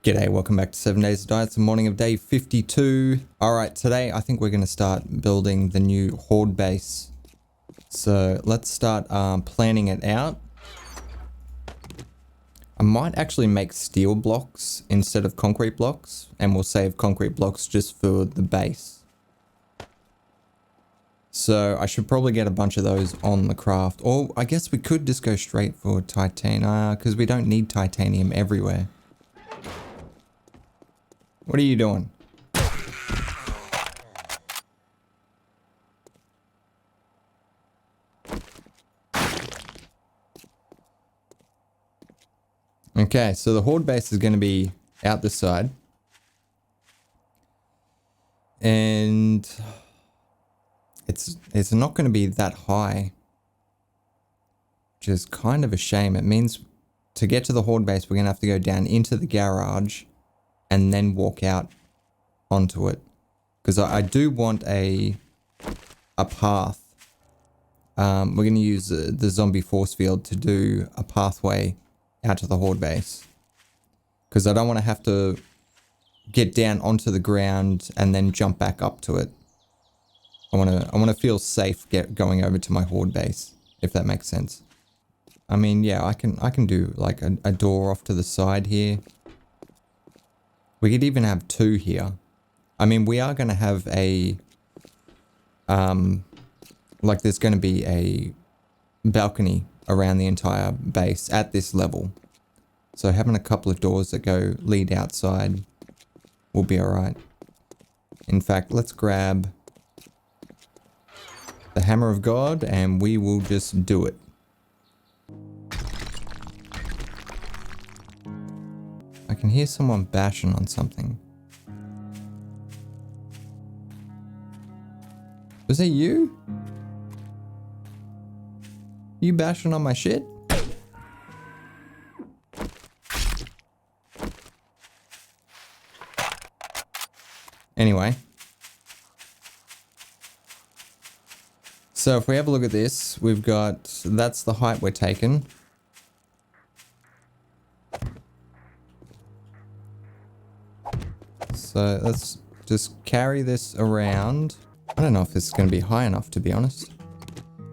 G'day, welcome back to 7 Days to Die. It's the morning of day 52. Alright, today I think we're going to start building the new horde base. So let's start planning it out. I might actually make steel blocks instead of concrete blocks, and we'll save concrete blocks just for the base. So I should probably get a bunch of those on the craft. Or I guess we could just go straight for titanium, because we don't need titanium everywhere. What are you doing? Okay, so the horde base is going to be out this side. And it's not going to be that high, which is kind of a shame. It means to get to the horde base, we're going to have to go down into the garage and then walk out onto it. Because I do want a path. We're going to use the zombie force field to do a pathway out to the horde base. Because I don't want to have to get down onto the ground and then jump back up to it. I want to feel safe going over to my horde base, if that makes sense. I mean, yeah, I can do like a door off to the side here. We could even have two here. I mean, we are going to have a, like there's going to be a balcony around the entire base at this level. So having a couple of doors that lead outside will be alright. In fact, let's grab the hammer of God and we will just do it. I can hear someone bashing on something. Was it you? You bashing on my shit? Anyway. So if we have a look at this, we've got, that's the height we're taking. So let's just carry this around. I don't know if this is going to be high enough, to be honest.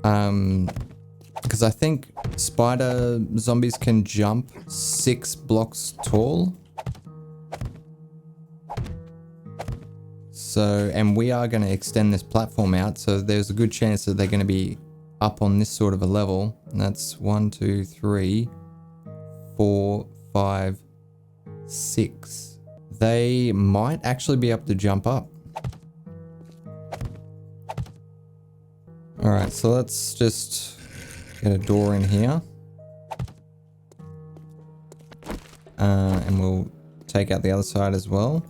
Because I think spider zombies can jump 6 blocks tall. So, and we are going to extend this platform out, so there's a good chance that they're going to be up on this sort of a level. And that's 1, 2, 3, 4, 5, 6. They might actually be able to jump up. Alright, so let's just get a door in here. And we'll take out the other side as well.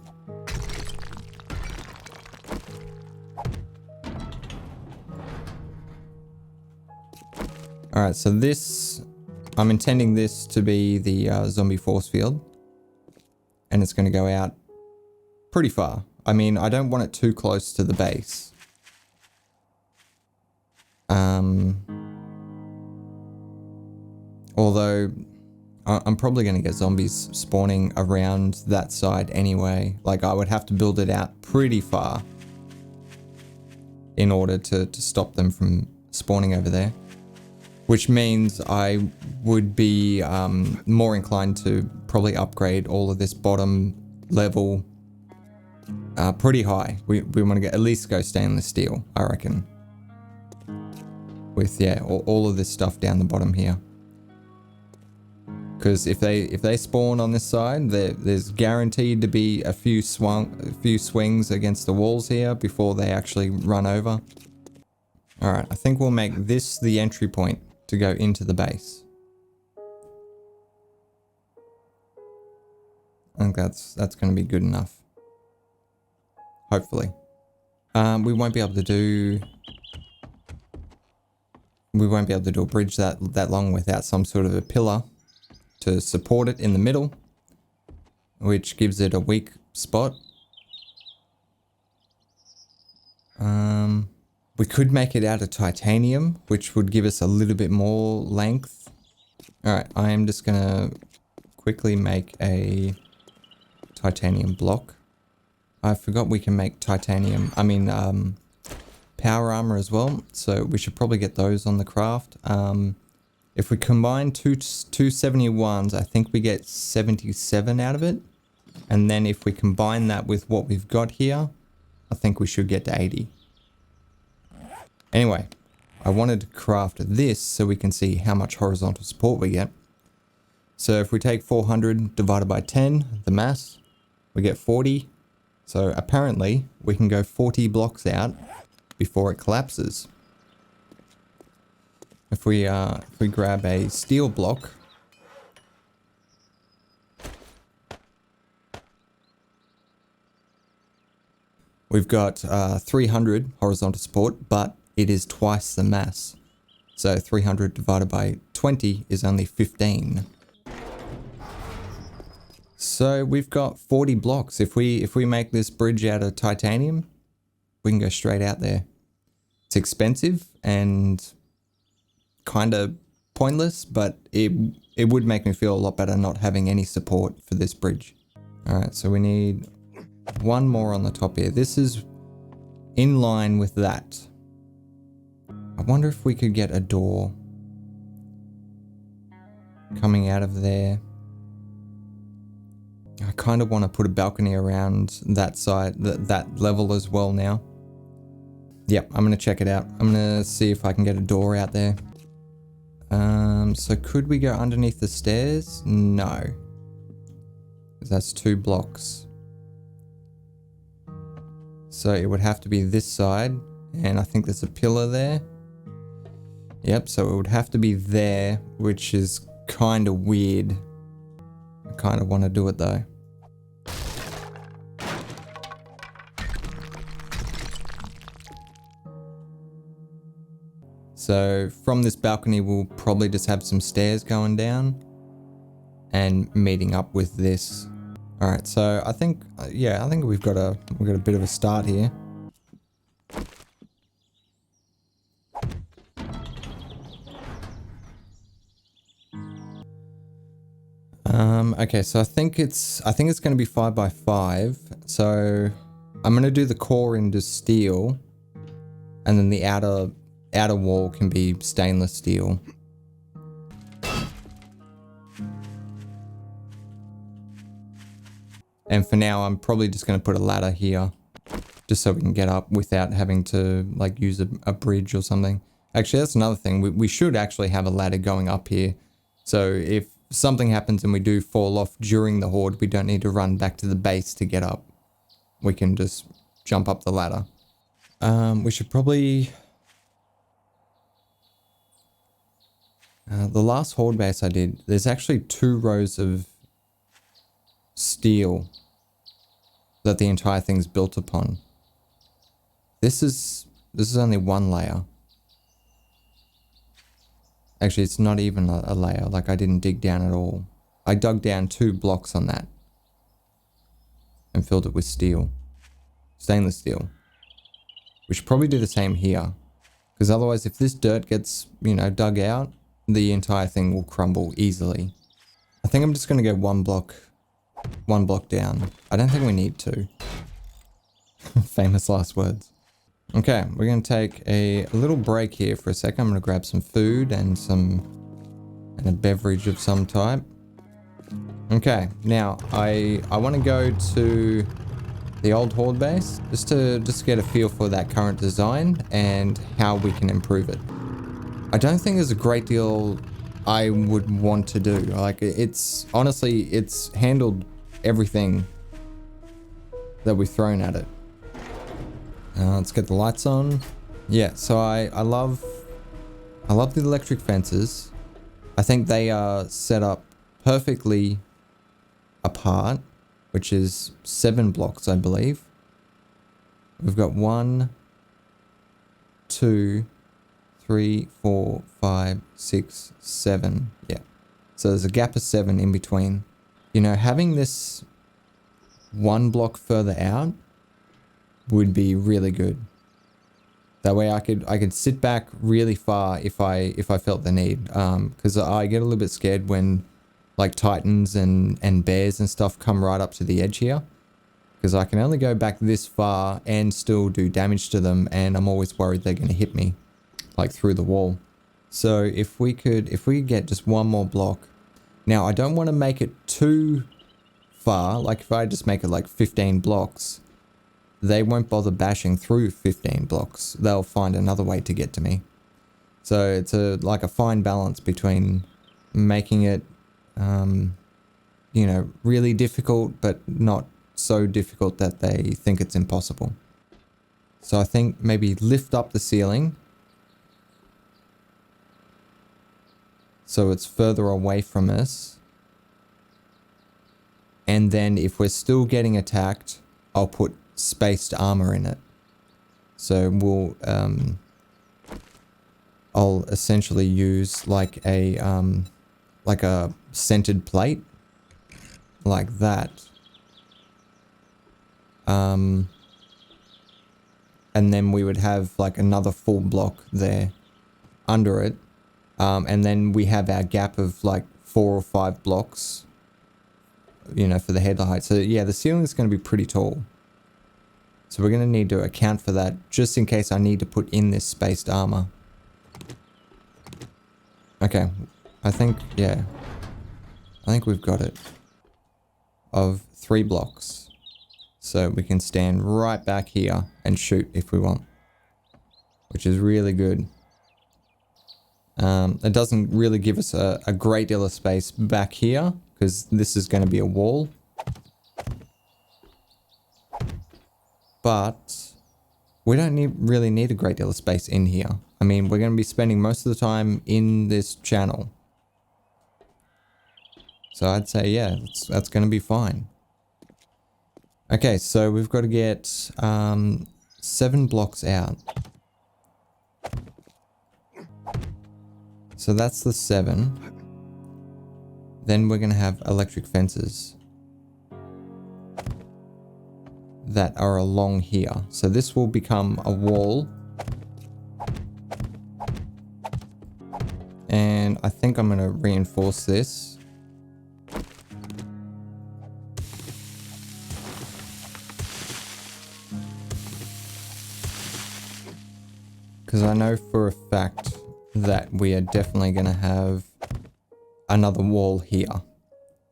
Alright, so this, I'm intending this to be the zombie force field. And it's going to go out pretty far. I mean, I don't want it too close to the base. Although, I'm probably going to get zombies spawning around that side anyway. Like, I would have to build it out pretty far in order to stop them from spawning over there. Which means I would be more inclined to probably upgrade all of this bottom level pretty high. We want to at least go stainless steel, I reckon. With, yeah, all of this stuff down the bottom here. Because if they spawn on this side, there's guaranteed to be a few swings against the walls here before they actually run over. Alright, I think we'll make this the entry point to go into the base. I think that's going to be good enough. Hopefully. We won't be able to do a bridge that long without some sort of a pillar to support it in the middle, which gives it a weak spot. We could make it out of titanium, which would give us a little bit more length. Alright, I am just gonna quickly make a titanium block. I forgot we can make titanium, power armor as well. So we should probably get those on the craft. If we combine two 271s, I think we get 77 out of it. And then if we combine that with what we've got here, I think we should get to 80. Anyway, I wanted to craft this so we can see how much horizontal support we get. So if we take 400 divided by 10, the mass, we get 40. So apparently we can go 40 blocks out before it collapses. If we grab a steel block, we've got 300 horizontal support, but it is twice the mass. So 300 divided by 20 is only 15. So we've got 40 blocks. If we make this bridge out of titanium, we can go straight out there. It's expensive and kind of pointless, but it would make me feel a lot better not having any support for this bridge. All right, so we need one more on the top here. This is in line with that. I wonder if we could get a door coming out of there. I kind of want to put a balcony around that side, that level as well now. Yep, I'm going to check it out. I'm going to see if I can get a door out there. So could we go underneath the stairs? No. That's 2 blocks. So it would have to be this side, and I think there's a pillar there. Yep, so it would have to be there, which is kind of weird. I kind of want to do it though. So from this balcony, we'll probably just have some stairs going down and meeting up with this. All right, so I think, yeah, I think we've got a bit of a start here. Okay, so I think it's going to be 5 by 5. So I'm going to do the core into steel, and then the outer wall can be stainless steel. And for now, I'm probably just going to put a ladder here, just so we can get up without having to like use a bridge or something. Actually, that's another thing. We should actually have a ladder going up here. So if something happens and we do fall off during the horde, we don't need to run back to the base to get up. We can just jump up the ladder. We should probably... the last horde base I did, there's actually 2 rows of steel that the entire thing's built upon. This is only 1 layer. Actually, it's not even a layer. Like, I didn't dig down at all. I dug down 2 blocks on that and filled it with steel, stainless steel. We should probably do the same here, because otherwise, if this dirt gets, you know, dug out, the entire thing will crumble easily. I think I'm just going to go one block down. I don't think we need to. Famous last words. Okay, we're going to take a little break here for a second. I'm going to grab some food and a beverage of some type. Okay, now I want to go to the old horde base just to get a feel for that current design and how we can improve it. I don't think there's a great deal I would want to do. Like, it's honestly, it's handled everything that we've thrown at it. Let's get the lights on. Yeah, so I love the electric fences. I think they are set up perfectly apart, which is 7 blocks, I believe. We've got 1, 2, 3, 4, 5, 6, 7. Yeah. So there's a gap of 7 in between. You know, having this 1 block further out would be really good. That way I could sit back really far if I felt the need. Because I get a little bit scared when like titans and bears and stuff come right up to the edge here. Because I can only go back this far and still do damage to them, and I'm always worried they're going to hit me, like through the wall. So if we could get just one more block. Now I don't want to make it too far, like if I just make it like 15 blocks, they won't bother bashing through 15 blocks. They'll find another way to get to me. So it's like a fine balance between making it, you know, really difficult, but not so difficult that they think it's impossible. So I think maybe lift up the ceiling so it's further away from us. And then if we're still getting attacked, I'll put spaced armor in it. So we'll, I'll essentially use like a centered plate like that. And then we would have like another full block there under it. And then we have our gap of like 4 or 5 blocks, you know, for the head height. So yeah, the ceiling is going to be pretty tall. So we're going to need to account for that just in case I need to put in this spaced armor. Okay, I think, yeah, I think we've got it. Of 3 blocks. So we can stand right back here and shoot if we want. Which is really good. It doesn't really give us a great deal of space back here, because this is going to be a wall. But we don't really need a great deal of space in here. I mean, we're going to be spending most of the time in this channel. So I'd say, yeah, that's going to be fine. Okay, so we've got to get 7 blocks out. So that's the 7. Then we're going to have electric fences that are along here. So this will become a wall. And I think I'm going to reinforce this. Because I know for a fact that we are definitely going to have another wall here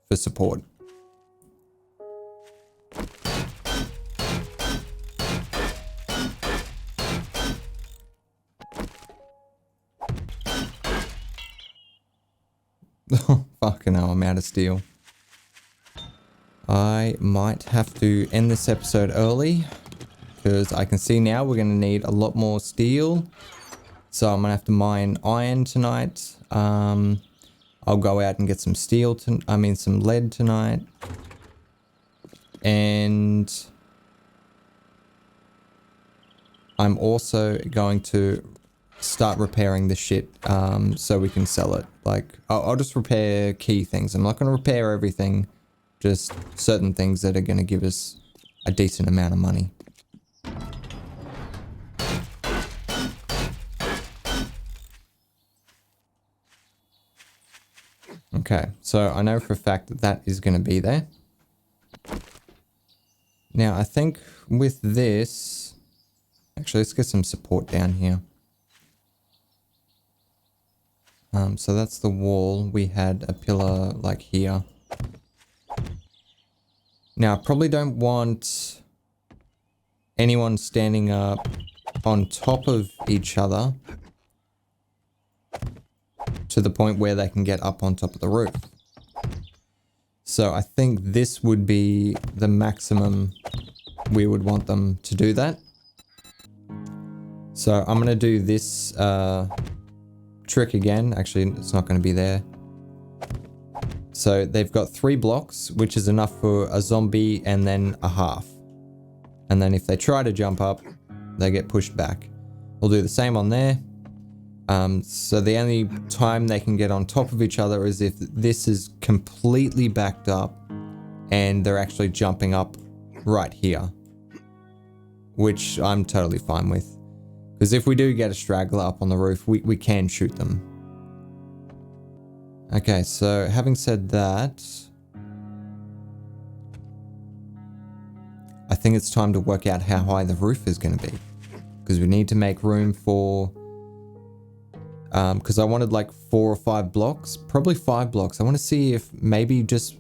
for support. Oh, fucking hell, I'm out of steel. I might have to end this episode early, because I can see now we're going to need a lot more steel. So I'm going to have to mine iron tonight. I'll go out and get some steel, some lead tonight. And I'm also going to start repairing this shit so we can sell it. Like, I'll just repair key things. I'm not going to repair everything, just certain things that are going to give us a decent amount of money. Okay, so I know for a fact that that is going to be there. Now, I think with this... Actually, let's get some support down here. So that's the wall. We had a pillar like here. Now, I probably don't want anyone standing up on top of each other to the point where they can get up on top of the roof. So I think this would be the maximum we would want them to do that. So I'm going to do this trick again. Actually, it's not going to be there. So they've got 3 blocks, which is enough for a zombie and then a half. And then if they try to jump up, they get pushed back. We'll do the same on there. So the only time they can get on top of each other is if this is completely backed up and they're actually jumping up right here, which I'm totally fine with. Because if we do get a straggler up on the roof, we can shoot them. Okay, so having said that, I think it's time to work out how high the roof is going to be. Because we need to make room for... because I wanted like 4 or 5 blocks. Probably 5 blocks. I want to see if maybe just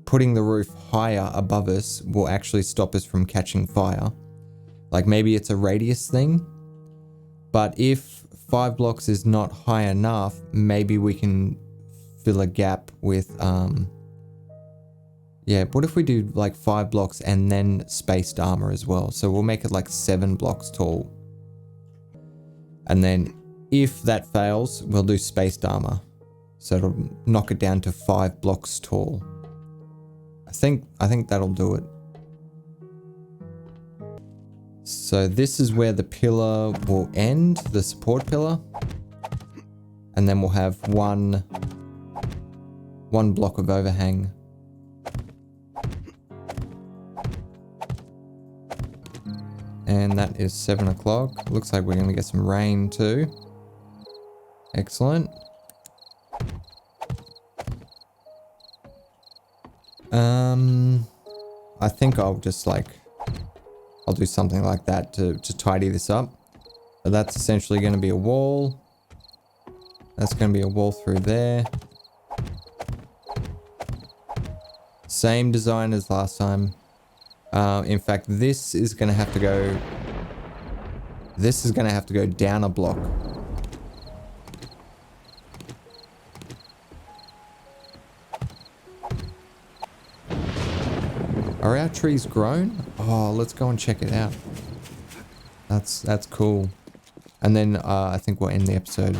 putting the roof higher above us will actually stop us from catching fire. Like maybe it's a radius thing. But if 5 blocks is not high enough, maybe we can fill a gap with... yeah, what if we do like 5 blocks and then spaced armor as well? So we'll make it like 7 blocks tall. And then if that fails, we'll do spaced armor. So it'll knock it down to 5 blocks tall. I think that'll do it. So this is where the pillar will end, the support pillar. And then we'll have one block of overhang. And that is 7 o'clock. Looks like we're going to get some rain too. Excellent. I think I'll just like... I'll do something like that to tidy this up. So that's essentially going to be a wall. That's going to be a wall through there. Same design as last time. In fact, this is going to have to go... This is going to have to go down a block. Are our trees grown? Oh, let's go and check it out. That's cool. And then I think we'll end the episode.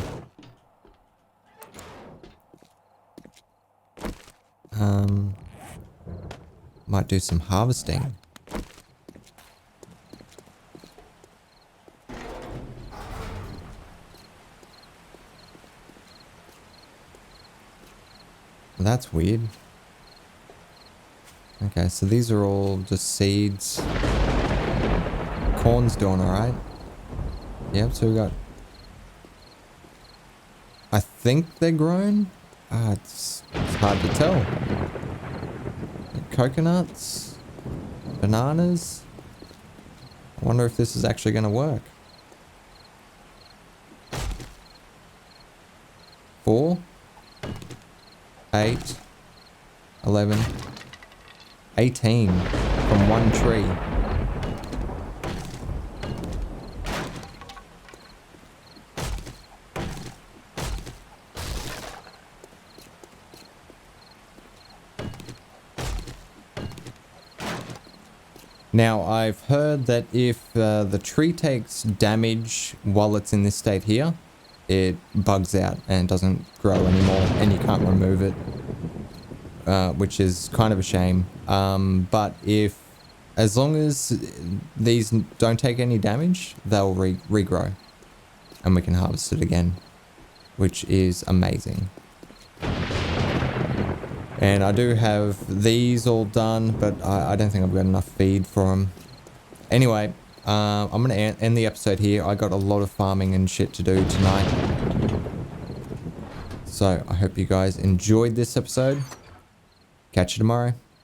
Might do some harvesting. That's weird. Okay, so these are all just seeds. Corn's doing alright. Yep, so we got... I think they're grown? It's hard to tell. Coconuts? Bananas? I wonder if this is actually going to work. 4, 8, 11, 18 from one tree. Now, I've heard that if the tree takes damage while it's in this state here, it bugs out and doesn't grow anymore, and you can't remove it, which is kind of a shame. But as long as these don't take any damage, they'll regrow, and we can harvest it again, which is amazing. And I do have these all done, but I don't think I've got enough feed for them. Anyway, I'm going to end the episode here. I got a lot of farming and shit to do tonight. So I hope you guys enjoyed this episode. Catch you tomorrow.